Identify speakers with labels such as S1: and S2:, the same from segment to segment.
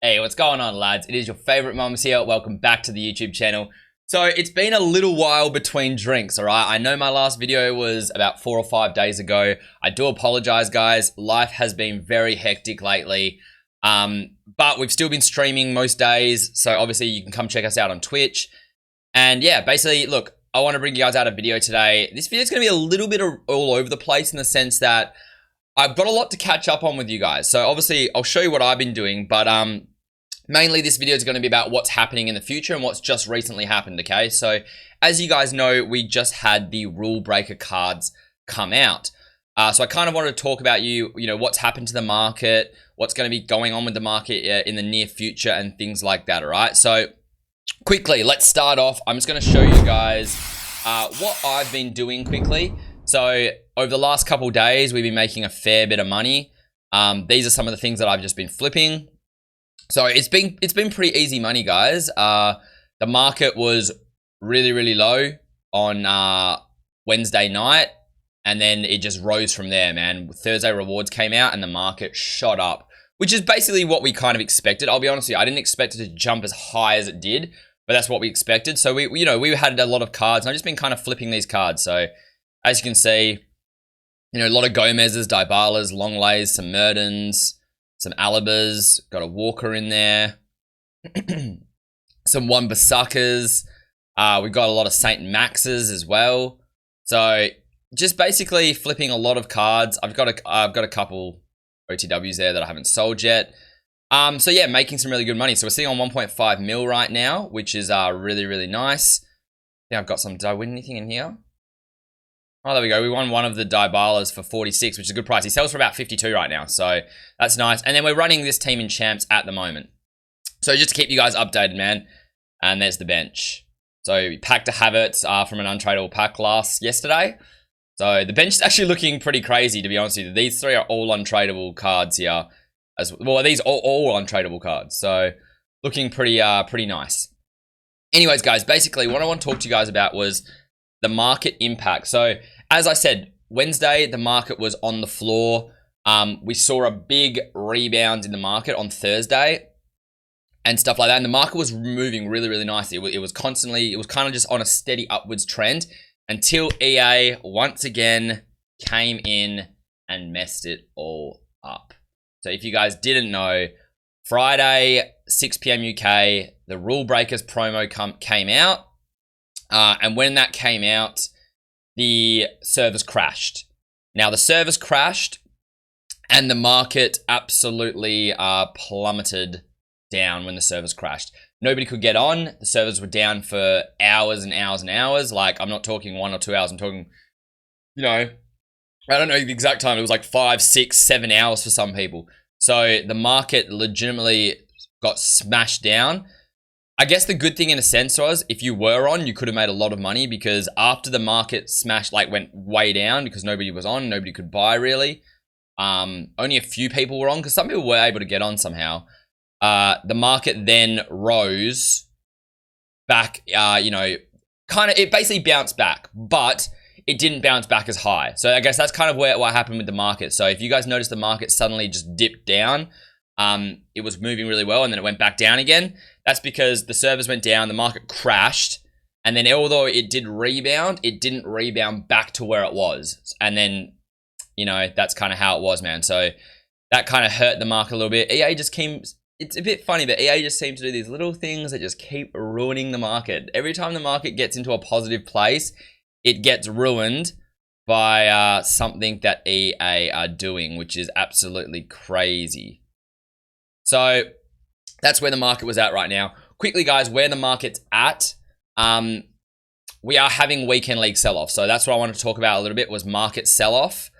S1: Hey, what's going on, lads? It is your favorite mums here. Welcome back to the YouTube channel. So it's been a little while between drinks, all right? I know my last video was about 4 or 5 days ago. I do apologize, guys. Life has been very hectic lately. But we've still been streaming most days. So obviously you can come check us out on Twitch. And yeah, basically, look, I want to bring you guys out a video today. This video is going to be a little bit all over the place in the sense that I've got a lot to catch up on with you guys. So obviously I'll show you what I've been doing, but mainly this video is going to be about what's happening in the future and what's just recently happened, okay? So as you guys know, we just had the rule breaker cards come out. So I kind of wanted to talk about what's happened to the market, what's going to be going on with the market in the near future and things like that, all right? So quickly, let's start off. I'm just going to show you guys what I've been doing quickly. So over the last couple of days, we've been making a fair bit of money. These are some of the things that I've just been flipping. So it's been pretty easy money, guys. The market was really low on Wednesday night, and then it just rose from there, man. Thursday rewards came out, and the market shot up, which is basically what we kind of expected. I'll be honest with you, I didn't expect it to jump as high as it did, but that's what we expected. So we had a lot of cards, and I've just been kind of flipping these cards. So as you can see, a lot of Gomez's, Dybalas, Longlays, some Merdens, some Alabas, got a Walker in there, some Wan-Bissakas. We've got a lot of St. Max's as well. So just basically flipping a lot of cards. I've got a couple OTWs there that I haven't sold yet. So yeah, making some really good money. So we're sitting on 1.5 mil right now, which is really nice. Yeah, I've got some. Did I win anything in here? Oh, there we go. We won one of the Dybalas for 46, which is a good price. He sells for about 52 right now, so that's nice. And then we're running this team in champs at the moment. So just to keep you guys updated, man. And there's the bench. So we packed a Havertz from an untradeable pack yesterday. So the bench is actually looking pretty crazy, to be honest with you. These three are all untradeable cards here. These are all untradeable cards. So looking pretty nice. Anyways, guys, basically what I want to talk to you guys about was the market impact. So as I said, Wednesday, the market was on the floor. We saw a big rebound in the market on Thursday and stuff like that. And the market was moving really nicely. It was kind of just on a steady upwards trend until EA once again came in and messed it all up. So if you guys didn't know, Friday, 6 p.m. UK, the Rulebreakers promo came out. And when that came out, the servers crashed. Now, the servers crashed and the market absolutely plummeted down when the servers crashed. Nobody could get on. The servers were down for hours and hours and hours. Like, I'm not talking 1 or 2 hours. I'm talking, I don't know the exact time. It was like 5, 6, 7 hours for some people. So the market legitimately got smashed down. I guess the good thing in a sense was if you were on, you could have made a lot of money because after the market smashed, went way down because nobody was on, nobody could buy really. Only a few people were on because some people were able to get on somehow. The market then rose back, it basically bounced back, but it didn't bounce back as high. So I guess that's kind of what happened with the market. So if you guys notice the market suddenly just dipped down, it was moving really well and then it went back down again. That's because the servers went down, the market crashed, and then although it did rebound, it didn't rebound back to where it was. And then, that's kind of how it was, man. So that kind of hurt the market a little bit. It's a bit funny, but EA just seems to do these little things that just keep ruining the market. Every time the market gets into a positive place, it gets ruined by something that EA are doing, which is absolutely crazy. So that's where the market was at right now. Quickly, guys, where the market's at, we are having weekend league sell-off. So that's what I wanted to talk about a little bit was market sell-off.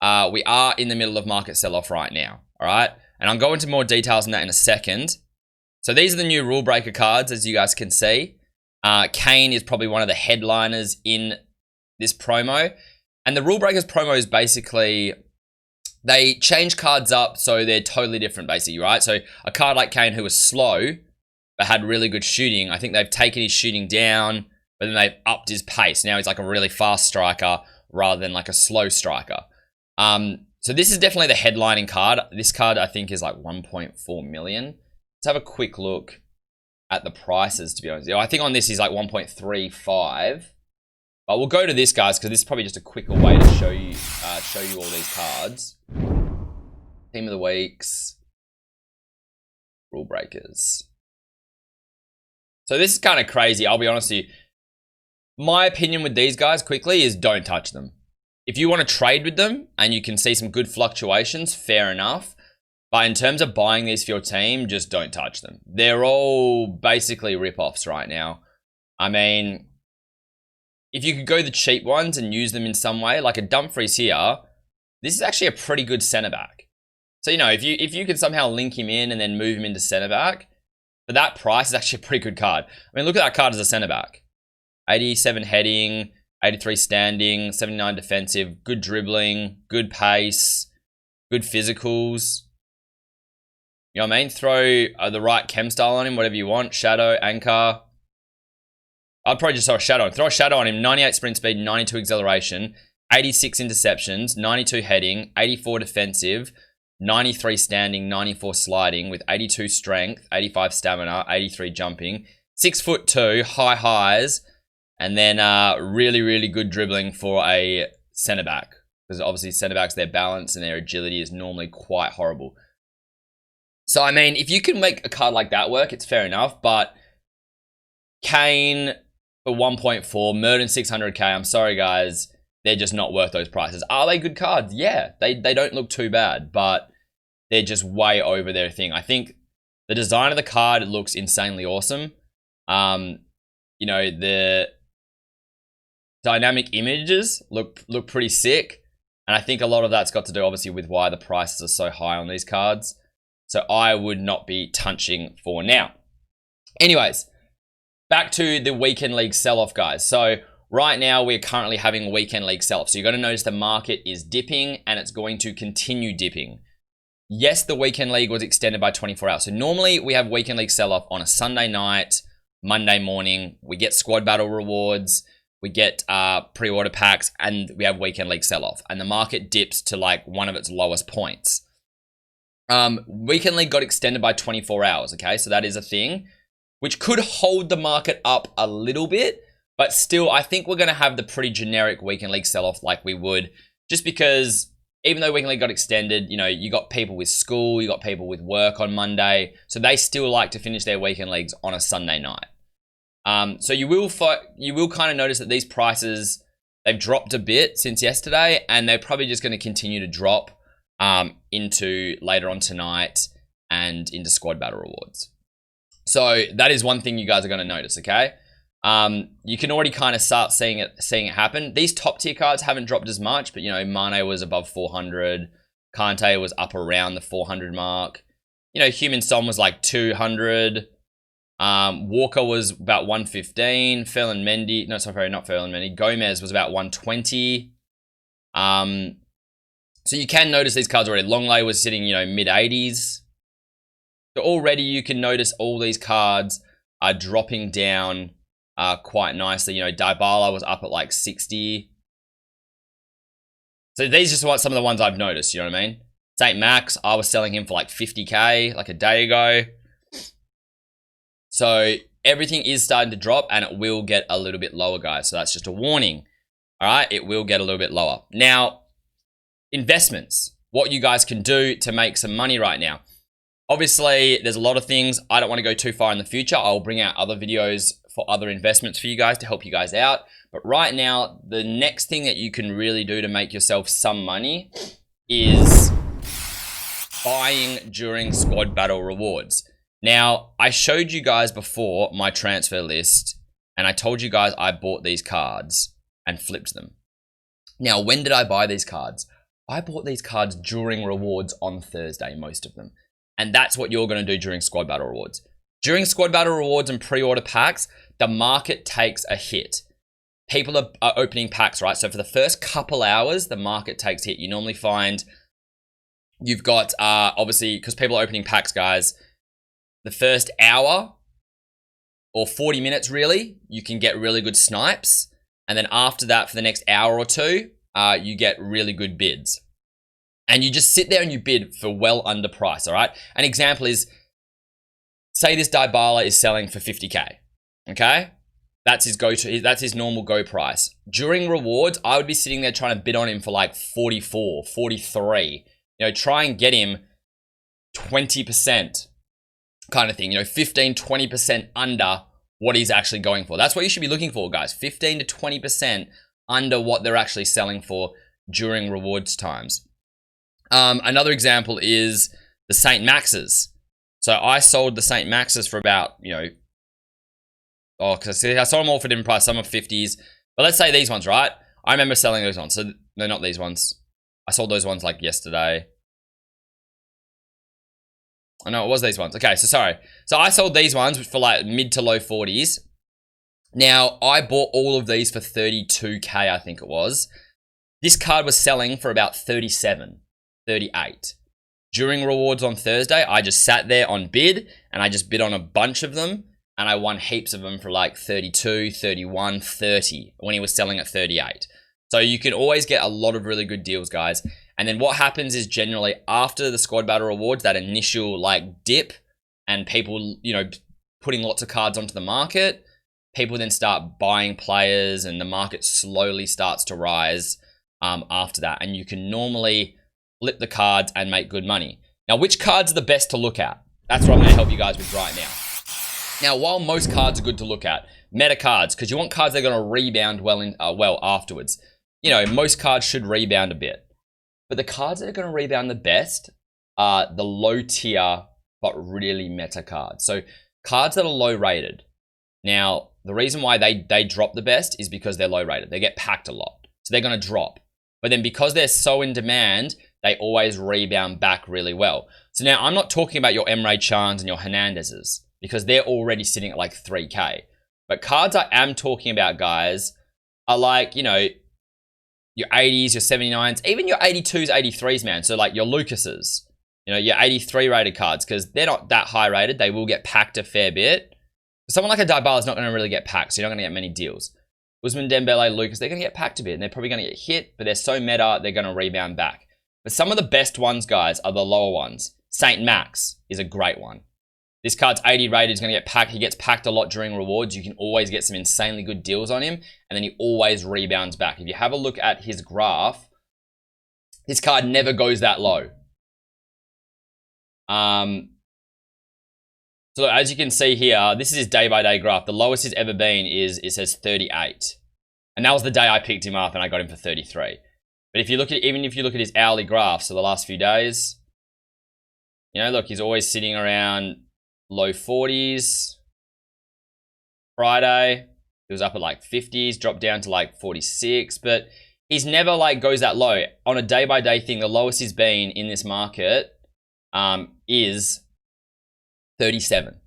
S1: We are in the middle of market sell-off right now, all right? And I'll go into more details on that in a second. So these are the new rule breaker cards, as you guys can see. Kane is probably one of the headliners in this promo. And the rule breakers promo is basically, they change cards up so they're totally different, basically, right? So a card like Kane, who was slow, but had really good shooting, I think they've taken his shooting down, but then they've upped his pace. Now he's like a really fast striker rather than like a slow striker. So this is definitely the headlining card. This card, I think, is like 1.4 million. have a quick look at the prices, to be honest. I think on this is like 1.35. But we'll go to this, guys, because this is probably just a quicker way to show you all these cards. Team of the weeks. Rulebreakers. So this is kind of crazy, I'll be honest with you. My opinion with these guys, quickly, is don't touch them. If you want to trade with them and you can see some good fluctuations, fair enough. But in terms of buying these for your team, just don't touch them. They're all basically rip-offs right now. I mean, if you could go the cheap ones and use them in some way, like a Dumfries here, this is actually a pretty good centre-back. So, you know, if you could somehow link him in and then move him into centre-back, for that price, it's actually a pretty good card. I mean, look at that card as a centre-back. 87 heading, 83 standing, 79 defensive, good dribbling, good pace, good physicals. You know what I mean? Throw the right chem style on him, whatever you want. Shadow, anchor. I'd probably just throw a shadow on. Throw a shadow on him. 98 sprint speed, 92 acceleration, 86 interceptions, 92 heading, 84 defensive, 93 standing, 94 sliding with 82 strength, 85 stamina, 83 jumping, 6'2", high highs, and then really, really good dribbling for a centre back. Because obviously centre backs, their balance and their agility is normally quite horrible. So, I mean, if you can make a card like that work, it's fair enough. But Kane for 1.4, Merton 600k, I'm sorry, guys. They're just not worth those prices. Are they good cards? Yeah, they don't look too bad. But they're just way over their thing. I think the design of the card looks insanely awesome. You know, the dynamic images look pretty sick. And I think a lot of that's got to do, obviously, with why the prices are so high on these cards. So I would not be touching for now. Anyways, back to the weekend league sell-off, guys. So right now we're currently having a weekend league sell-off. So you're going to notice the market is dipping and it's going to continue dipping. Yes, the weekend league was extended by 24 hours. So normally we have weekend league sell-off on a Sunday night, Monday morning. We get squad battle rewards. We get pre-order packs and we have weekend league sell-off. And the market dips to like one of its lowest points. Weekend league got extended by 24 hours, okay? So that is a thing, which could hold the market up a little bit, but still, I think we're going to have the pretty generic weekend league sell-off like we would, just because even though weekend league got extended, you know, you got people with school, you got people with work on Monday, so they still like to finish their weekend leagues on a Sunday night. So you will kind of notice that these prices, they've dropped a bit since yesterday, and they're probably just going to continue to drop into later on tonight and into squad battle rewards. So that is one thing you guys are going to notice, okay? You can already kind of start seeing it happen. These top tier cards haven't dropped as much, but you know, Mane was above 400, Kante was up around the 400 mark. You know, Human Son was like 200. Walker was about 115. Gomez was about 120. So you can notice these cards already. Longley was sitting, you know, mid-80s. So already you can notice all these cards are dropping down quite nicely. You know, Dybala was up at like 60. So these are just some of the ones I've noticed, you know what I mean? St. Max, I was selling him for like 50k like a day ago. So everything is starting to drop and it will get a little bit lower, guys. So that's just a warning. All right, it will get a little bit lower. Now, investments, what you guys can do to make some money right now. Obviously, there's a lot of things. I don't want to go too far in the future. I'll bring out other videos for other investments for you guys to help you guys out. But right now, the next thing that you can really do to make yourself some money is buying during squad battle rewards. Now, I showed you guys before my transfer list, and I told you guys I bought these cards and flipped them. Now, when did I buy these cards? I bought these cards during rewards on Thursday, most of them. And that's what you're going to do during squad battle rewards. During squad battle rewards and pre-order packs, the market takes a hit. People are opening packs, right? So for the first couple hours, the market takes a hit. You normally find you've got, obviously, because people are opening packs, guys, the first hour or 40 minutes, really, you can get really good snipes. And then after that, for the next hour or two, you get really good bids. And you just sit there and you bid for well under price, all right? An example is say this Dybala is selling for 50k, okay? That's his normal go price. During rewards, I would be sitting there trying to bid on him for like 44, 43. You know, try and get him 20% kind of thing. You know, 15, 20% under what he's actually going for. That's what you should be looking for, guys. 15 to 20% under what they're actually selling for during rewards times. Another example is the St. Maxes. So I sold the St. Maxes for about, you know, because I sold them all for different price. Some are 50s. But let's say these ones, right? I remember selling those ones. So no, not these ones. I sold those ones like yesterday. I know it was these ones. Okay, so sorry. So I sold these ones for like mid to low 40s. Now, I bought all of these for 32k, I think it was. This card was selling for about 37, 38. During rewards on Thursday, I just sat there on bid and I just bid on a bunch of them. And I won heaps of them for like 32, 31, 30 when he was selling at 38. So you can always get a lot of really good deals, guys. And then what happens is generally after the squad battle rewards, that initial like dip and people, you know, putting lots of cards onto the market, people then start buying players and the market slowly starts to rise after that. And you can normally flip the cards and make good money. Now, which cards are the best to look at? That's what I'm going to help you guys with right now. Now, while most cards are good to look at, meta cards, because you want cards that are going to rebound well afterwards. You know, most cards should rebound a bit. But the cards that are going to rebound the best are the low tier, but really meta cards. So cards that are low rated. Now, the reason why they drop the best is because they're low rated. They get packed a lot. So they're going to drop. But then because they're so in demand, they always rebound back really well. So now I'm not talking about your Emre Can's and your Hernandez's, because they're already sitting at like 3k. But cards I am talking about, guys, are like, you know, your 80s, your 79s, even your 82s, 83s, man. So like your Lucas's, you know, your 83 rated cards, because they're not that high rated. They will get packed a fair bit. Someone like a Dybala is not going to really get packed, so you're not going to get many deals. Usman Dembele, Lucas, they're going to get packed a bit, and they're probably going to get hit, but they're so meta, they're going to rebound back. But some of the best ones, guys, are the lower ones. Saint Max is a great one. This card's 80 rated, he's going to get packed. He gets packed a lot during rewards. You can always get some insanely good deals on him, and then he always rebounds back. If you have a look at his graph, this card never goes that low. So as you can see here, this is his day-by-day graph. The lowest he's ever been it says 38. And that was the day I picked him up and I got him for 33. But if you look at, even if you look at his hourly graph, so the last few days, you know, look, he's always sitting around low 40s. Friday, he was up at like 50s, dropped down to like 46, but he's never like goes that low. On a day-by-day thing, the lowest he's been in this market is 37.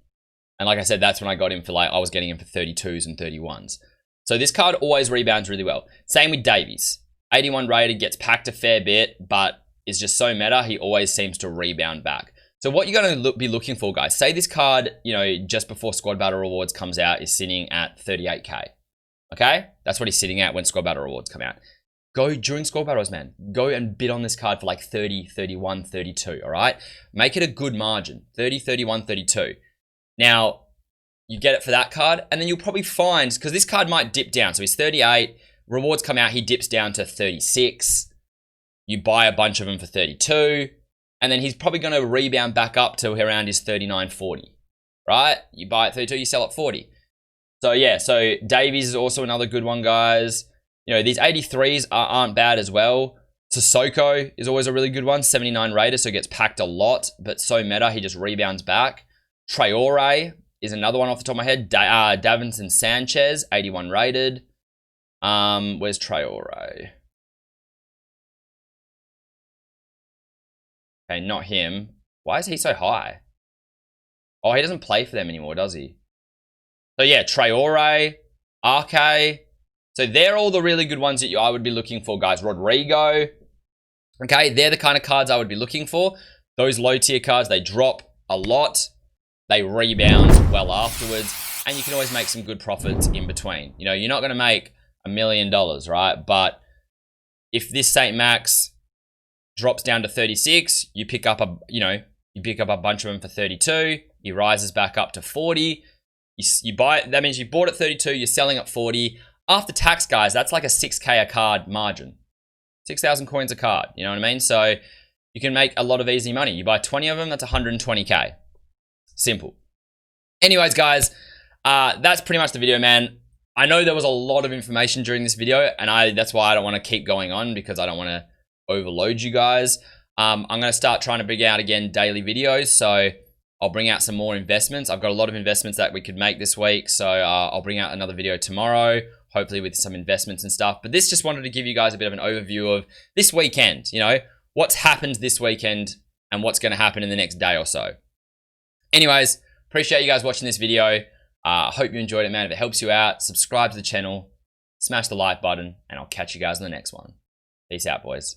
S1: And like I said, that's when I got him for like, I was getting him for 32s and 31s. So this card always rebounds really well. Same with Davies. 81 rated, gets packed a fair bit, but is just so meta, he always seems to rebound back. So what you're going to be looking for, guys, say this card, you know, just before Squad Battle Rewards comes out is sitting at 38k. Okay? That's what he's sitting at when Squad Battle Rewards come out. Go during Squad Battles, man. Go and bid on this card for like 30, 31, 32, all right? Make it a good margin, 30, 31, 32. Now, you get it for that card, and then you'll probably find, because this card might dip down. So he's 38, rewards come out, he dips down to 36. You buy a bunch of them for 32, and then he's probably going to rebound back up to around his 39, 40, right? You buy at 32, you sell at 40. So yeah, so Davies is also another good one, guys. You know, these 83s aren't bad as well. Sissoko is always a really good one, 79 rated, so it gets packed a lot, but so meta, he just rebounds back. Traore is another one off the top of my head. Davinson Sanchez, 81 rated. Where's Traore? Okay, not him. Why is he so high? Oh, he doesn't play for them anymore, does he? So yeah, Traore, RK. So they're all the really good ones that I would be looking for, guys. Rodrigo. Okay, they're the kind of cards I would be looking for. Those low tier cards, they drop a lot. They rebound well afterwards. And you can always make some good profits in between. You know, you're not going to make $1 million, right? But if this St. Max drops down to 36, you pick up a bunch of them for 32. he rises back up to 40. You buy it, that means you bought at 32, you're selling at 40. After tax, guys, that's like a 6K a card margin. 6,000 coins a card, you know what I mean? So you can make a lot of easy money. You buy 20 of them, that's 120K. Simple. Anyways, guys, that's pretty much the video, man. I know there was a lot of information during this video, and that's why I don't want to keep going on, because I don't want to overload you guys. I'm going to start trying to bring out again daily videos, so I'll bring out some more investments. I've got a lot of investments that we could make this week, so I'll bring out another video tomorrow, hopefully with some investments and stuff. But this just wanted to give you guys a bit of an overview of this weekend, you know, what's happened this weekend and what's going to happen in the next day or so. Anyways, appreciate you guys watching this video. Hope you enjoyed it, man. If it helps you out, subscribe to the channel, smash the like button, and I'll catch you guys in the next one. Peace out, boys.